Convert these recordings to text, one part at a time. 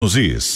Is.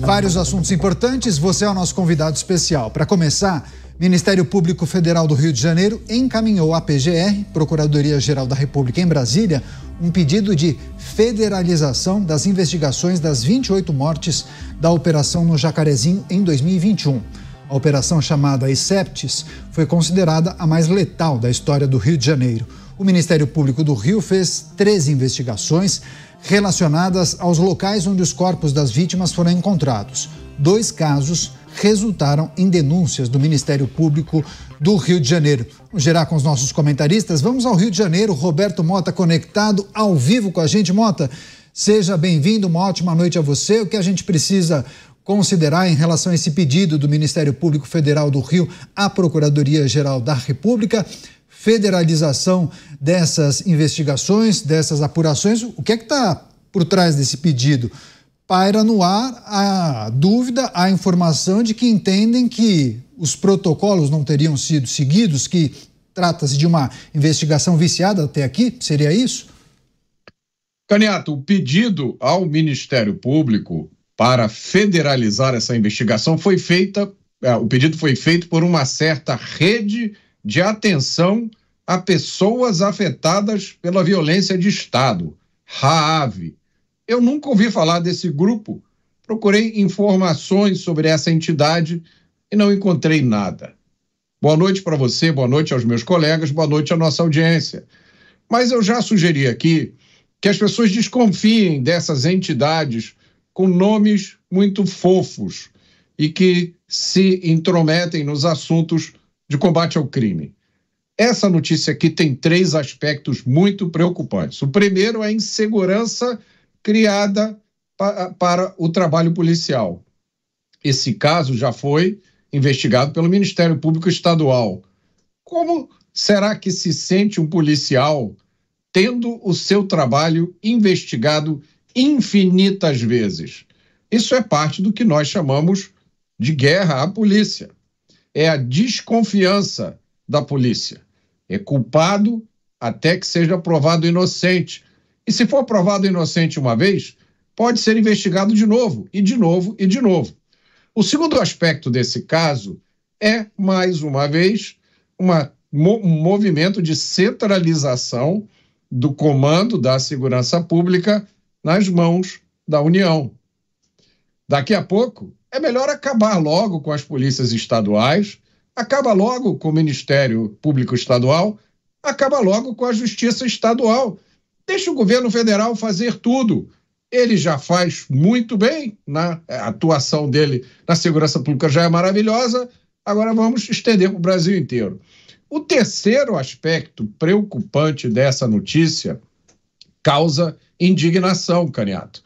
Vários assuntos importantes, você é o nosso convidado especial. Para começar, Ministério Público Federal do Rio de Janeiro encaminhou à PGR, Procuradoria-Geral da República em Brasília, um pedido de federalização das investigações das 28 mortes da operação no Jacarezinho em 2021. A operação chamada ISEPTES foi considerada a mais letal da história do Rio de Janeiro. O Ministério Público do Rio fez 13 investigações relacionadas aos locais onde os corpos das vítimas foram encontrados. 2 casos resultaram em denúncias do Ministério Público do Rio de Janeiro. Vamos gerar com os nossos comentaristas. Vamos ao Rio de Janeiro. Roberto Mota conectado ao vivo com a gente. Mota, seja bem-vindo, uma ótima noite a você. O que a gente precisa considerar em relação a esse pedido do Ministério Público Federal do Rio à Procuradoria-Geral da República? Federalização dessas investigações, dessas apurações, o que é que está por trás desse pedido? Paira no ar a dúvida, a informação de que entendem que os protocolos não teriam sido seguidos, que trata-se de uma investigação viciada até aqui, seria isso? Caniato, o pedido ao Ministério Público para federalizar essa investigação o pedido foi feito por uma certa rede de atenção a pessoas afetadas pela violência de Estado, RAAV. Eu nunca ouvi falar desse grupo, procurei informações sobre essa entidade e não encontrei nada. Boa noite para você, boa noite aos meus colegas, boa noite à nossa audiência. Mas eu já sugeri aqui que as pessoas desconfiem dessas entidades com nomes muito fofos e que se intrometem nos assuntos de combate ao crime. Essa notícia aqui tem 3 aspectos muito preocupantes. O primeiro é a insegurança criada para o trabalho policial. Esse caso já foi investigado pelo Ministério Público Estadual. Como será que se sente um policial tendo o seu trabalho investigado infinitas vezes? Isso é parte do que nós chamamos de guerra à polícia. É a desconfiança da polícia. É culpado até que seja provado inocente. E se for provado inocente uma vez, pode ser investigado de novo, e de novo, e de novo. O segundo aspecto desse caso é, mais uma vez, um movimento de centralização do comando da segurança pública nas mãos da União. Daqui a pouco, é melhor acabar logo com as polícias estaduais, acaba logo com o Ministério Público Estadual, acaba logo com a Justiça Estadual. Deixa o governo federal fazer tudo. Ele já faz muito bem, a atuação dele na segurança pública já é maravilhosa, agora vamos estender para o Brasil inteiro. O terceiro aspecto preocupante dessa notícia causa indignação, Caniato.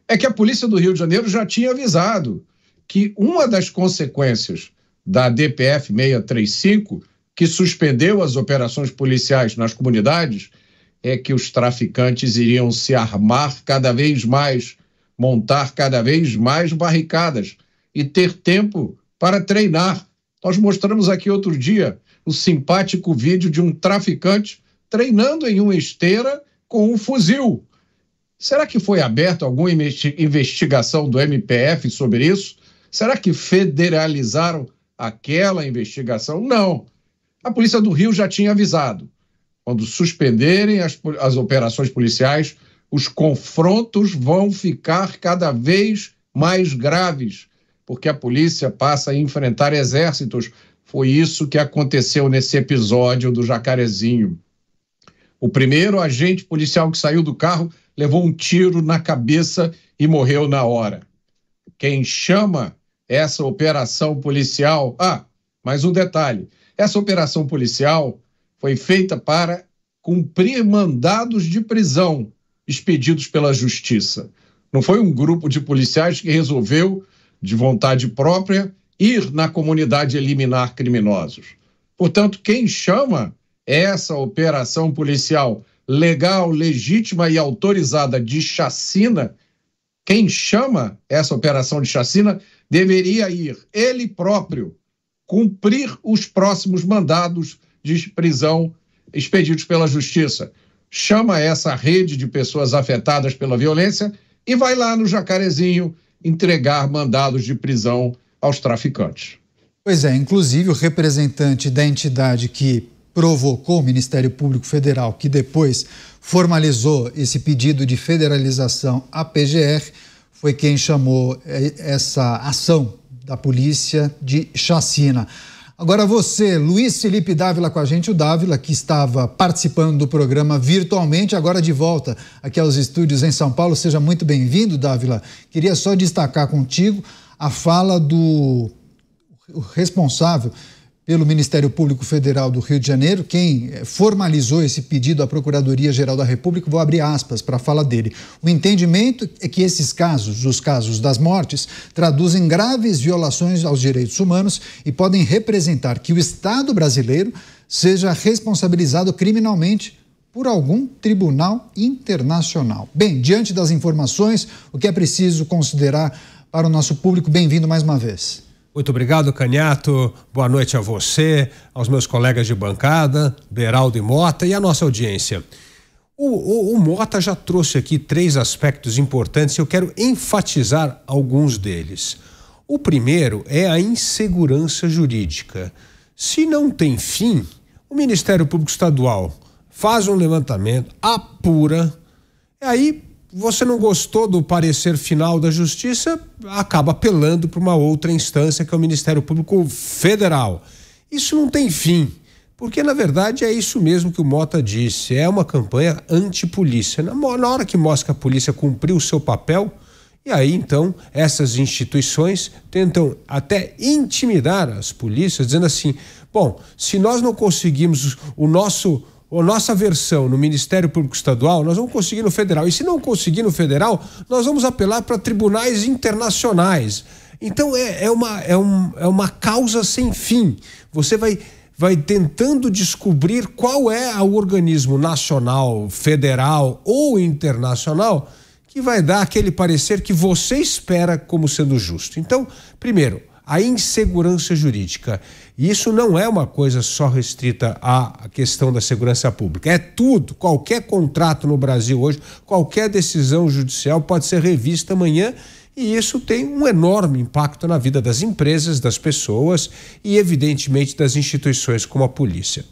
É que a Polícia do Rio de Janeiro já tinha avisado que uma das consequências da DPF 635, que suspendeu as operações policiais nas comunidades, é que os traficantes iriam se armar cada vez mais, montar cada vez mais barricadas e ter tempo para treinar. Nós mostramos aqui outro dia o simpático vídeo de um traficante treinando em uma esteira com um fuzil. Será que foi aberta alguma investigação do MPF sobre isso? Será que federalizaram aquela investigação? Não. A Polícia do Rio já tinha avisado. Quando suspenderem as operações policiais, os confrontos vão ficar cada vez mais graves, porque a polícia passa a enfrentar exércitos. Foi isso que aconteceu nesse episódio do Jacarezinho. O primeiro agente policial que saiu do carro levou um tiro na cabeça e morreu na hora. Quem chama essa operação policial... mais um detalhe. Essa operação policial foi feita para cumprir mandados de prisão expedidos pela Justiça. Não foi um grupo de policiais que resolveu, de vontade própria, ir na comunidade eliminar criminosos. Portanto, quem chama essa operação policial legal, legítima e autorizada de chacina, quem chama essa operação de chacina deveria ir, ele próprio, cumprir os próximos mandados de prisão expedidos pela Justiça. Chama essa rede de pessoas afetadas pela violência e vai lá no Jacarezinho entregar mandados de prisão aos traficantes. Pois é, inclusive o representante da entidade que provocou o Ministério Público Federal, que depois formalizou esse pedido de federalização à PGR, foi quem chamou essa ação da polícia de chacina. Agora você, Luiz Felipe Dávila com a gente, o Dávila que estava participando do programa virtualmente, agora de volta aqui aos estúdios em São Paulo. Seja muito bem-vindo, Dávila. Queria só destacar contigo a fala do responsável pelo Ministério Público Federal do Rio de Janeiro, quem formalizou esse pedido à Procuradoria-Geral da República. Vou abrir aspas para a fala dele. O entendimento é que esses casos, os casos das mortes, traduzem graves violações aos direitos humanos e podem representar que o Estado brasileiro seja responsabilizado criminalmente por algum tribunal internacional. Bem, diante das informações, o que é preciso considerar para o nosso público? Bem-vindo mais uma vez. Muito obrigado, Caniato. Boa noite a você, aos meus colegas de bancada, Beraldo e Mota, e a nossa audiência. O Mota já trouxe aqui 3 aspectos importantes e eu quero enfatizar alguns deles. O primeiro é a insegurança jurídica. Se não tem fim, o Ministério Público Estadual faz um levantamento, apura, e aí você não gostou do parecer final da Justiça, acaba apelando para uma outra instância, que é o Ministério Público Federal. Isso não tem fim, porque na verdade é isso mesmo que o Mota disse, é uma campanha antipolícia. Na hora que mostra que a polícia cumpriu o seu papel, e aí então essas instituições tentam até intimidar as polícias, dizendo assim, bom, se nós não conseguimos a nossa versão no Ministério Público Estadual, nós vamos conseguir no federal. E se não conseguir no federal, nós vamos apelar para tribunais internacionais. Então é uma causa sem fim. Você vai tentando descobrir qual é o organismo nacional, federal ou internacional que vai dar aquele parecer que você espera como sendo justo. Então, primeiro, a insegurança jurídica. E isso não é uma coisa só restrita à questão da segurança pública. É tudo. Qualquer contrato no Brasil hoje, qualquer decisão judicial pode ser revista amanhã, e isso tem um enorme impacto na vida das empresas, das pessoas e, evidentemente, das instituições como a polícia.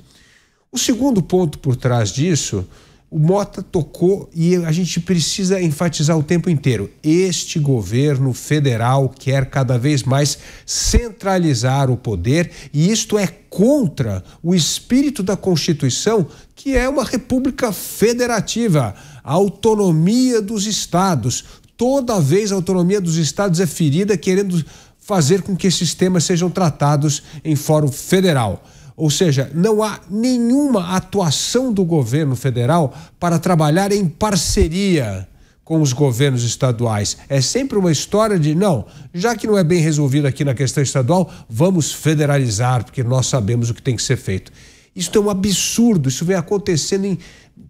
O segundo ponto por trás disso, o Mota tocou e a gente precisa enfatizar o tempo inteiro. Este governo federal quer cada vez mais centralizar o poder, e isto é contra o espírito da Constituição, que é uma república federativa, a autonomia dos estados. Toda vez a autonomia dos estados é ferida, querendo fazer com que esses temas sejam tratados em fórum federal. Ou seja, não há nenhuma atuação do governo federal para trabalhar em parceria com os governos estaduais. É sempre uma história de, não, já que não é bem resolvido aqui na questão estadual, vamos federalizar, porque nós sabemos o que tem que ser feito. Isso é um absurdo, isso vem acontecendo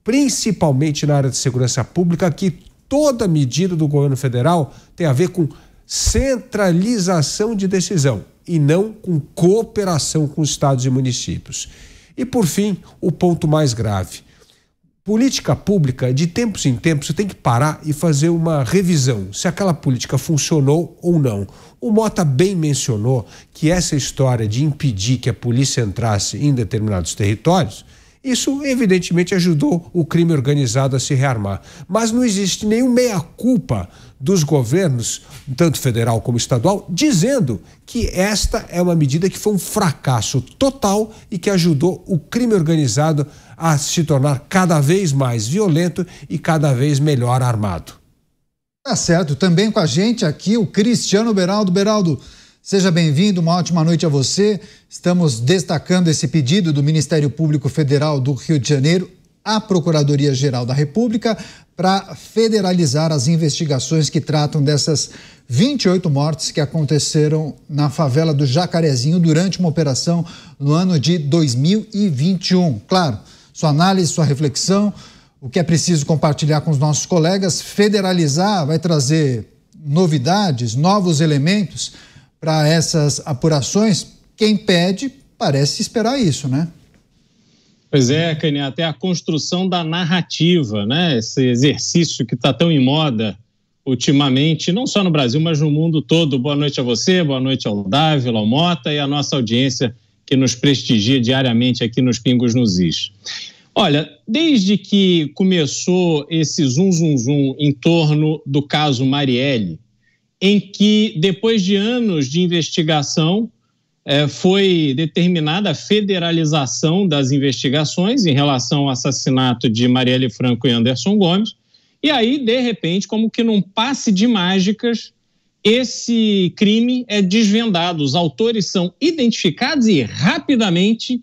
principalmente na área de segurança pública, que toda medida do governo federal tem a ver com centralização de decisão e não com cooperação com estados e municípios. E, por fim, o ponto mais grave. Política pública, de tempos em tempos, você tem que parar e fazer uma revisão, se aquela política funcionou ou não. O Mota bem mencionou que essa história de impedir que a polícia entrasse em determinados territórios, isso evidentemente ajudou o crime organizado a se rearmar. Mas não existe nenhum meia-culpa dos governos, tanto federal como estadual, dizendo que esta é uma medida que foi um fracasso total e que ajudou o crime organizado a se tornar cada vez mais violento e cada vez melhor armado. Tá certo. Também com a gente aqui o Cristiano Beraldo. Beraldo, seja bem-vindo, uma ótima noite a você. Estamos destacando esse pedido do Ministério Público Federal do Rio de Janeiro à Procuradoria-Geral da República para federalizar as investigações que tratam dessas 28 mortes que aconteceram na favela do Jacarezinho durante uma operação no ano de 2021. Claro, sua análise, sua reflexão, o que é preciso compartilhar com os nossos colegas. Federalizar vai trazer novidades, novos elementos para essas apurações. Quem pede parece esperar isso, né? Pois é, Caniato, até a construção da narrativa, né? Esse exercício que está tão em moda ultimamente, não só no Brasil, mas no mundo todo. Boa noite a você, boa noite ao Dávila, ao Mota e à nossa audiência que nos prestigia diariamente aqui nos Pingos nos Is. Olha, desde que começou esse zum em torno do caso Marielle, em que depois de anos de investigação foi determinada a federalização das investigações em relação ao assassinato de Marielle Franco e Anderson Gomes, e aí, de repente, como que num passe de mágicas, esse crime é desvendado, os autores são identificados e rapidamente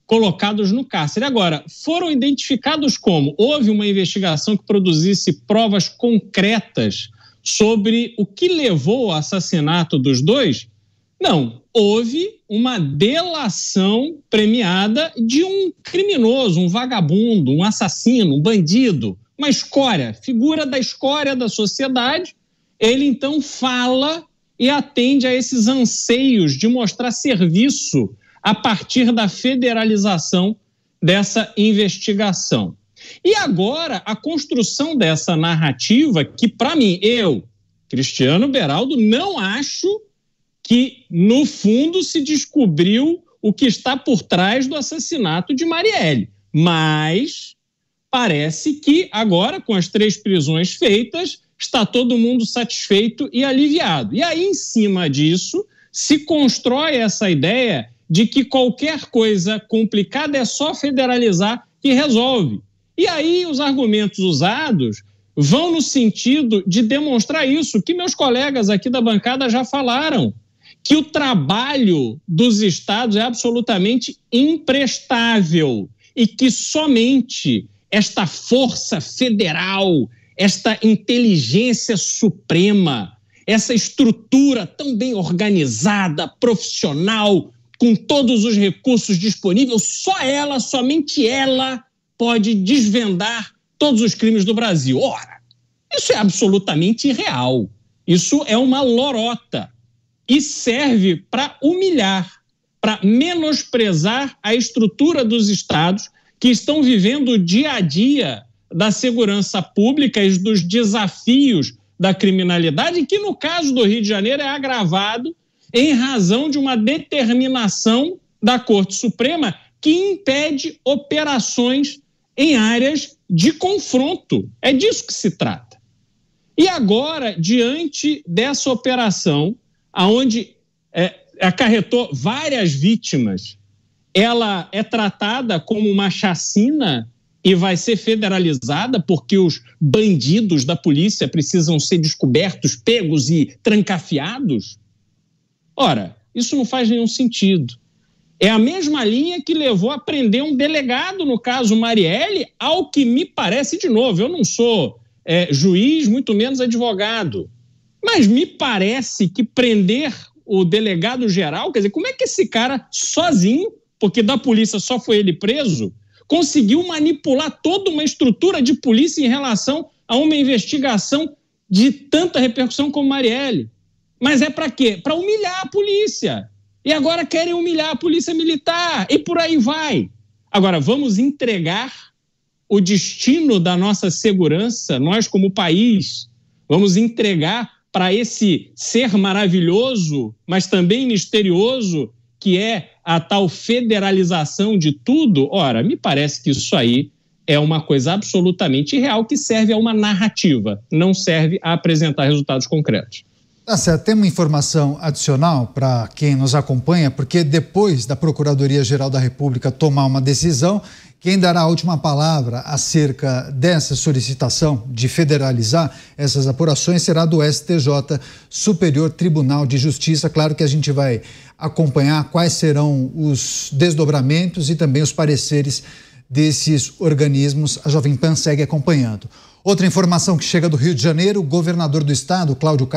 colocados no cárcere. Agora, foram identificados como? Houve uma investigação que produzisse provas concretas sobre o que levou ao assassinato dos dois? Não, houve uma delação premiada de um criminoso, um vagabundo, um assassino, um bandido, uma escória, figura da escória da sociedade. Ele então fala e atende a esses anseios de mostrar serviço a partir da federalização dessa investigação. E agora, a construção dessa narrativa que, para mim, eu, Cristiano Beraldo, não acho que, no fundo, se descobriu o que está por trás do assassinato de Marielle. Mas parece que agora, com as 3 prisões feitas, está todo mundo satisfeito e aliviado. E aí, em cima disso, se constrói essa ideia de que qualquer coisa complicada é só federalizar que resolve. E aí os argumentos usados vão no sentido de demonstrar isso, que meus colegas aqui da bancada já falaram, que o trabalho dos estados é absolutamente imprestável e que somente esta força federal, esta inteligência suprema, essa estrutura tão bem organizada, profissional, com todos os recursos disponíveis, só ela, somente ela, pode desvendar todos os crimes do Brasil. Ora, isso é absolutamente irreal. Isso é uma lorota e serve para humilhar, para menosprezar a estrutura dos estados que estão vivendo o dia a dia da segurança pública e dos desafios da criminalidade, que no caso do Rio de Janeiro é agravado em razão de uma determinação da Corte Suprema que impede operações em áreas de confronto. É disso que se trata. E agora, diante dessa operação, onde acarretou várias vítimas, ela é tratada como uma chacina e vai ser federalizada porque os bandidos da polícia precisam ser descobertos, pegos e trancafiados? Ora, isso não faz nenhum sentido. É a mesma linha que levou a prender um delegado no caso Marielle, ao que me parece, de novo, eu não sou juiz, muito menos advogado, mas me parece que prender o delegado geral, quer dizer, como é que esse cara sozinho, porque da polícia só foi ele preso, conseguiu manipular toda uma estrutura de polícia em relação a uma investigação de tanta repercussão como Marielle? Mas é para quê? Para humilhar a polícia. E agora querem humilhar a polícia militar e por aí vai. Agora, vamos entregar o destino da nossa segurança, nós como país, vamos entregar para esse ser maravilhoso, mas também misterioso, que é a tal federalização de tudo? Ora, me parece que isso aí é uma coisa absolutamente irreal que serve a uma narrativa, não serve a apresentar resultados concretos. Tá certo. Tem uma informação adicional para quem nos acompanha, porque depois da Procuradoria-Geral da República tomar uma decisão, quem dará a última palavra acerca dessa solicitação de federalizar essas apurações será do STJ, Superior Tribunal de Justiça. Claro que a gente vai acompanhar quais serão os desdobramentos e também os pareceres desses organismos. A Jovem Pan segue acompanhando. Outra informação que chega do Rio de Janeiro, o governador do estado, Cláudio Castro,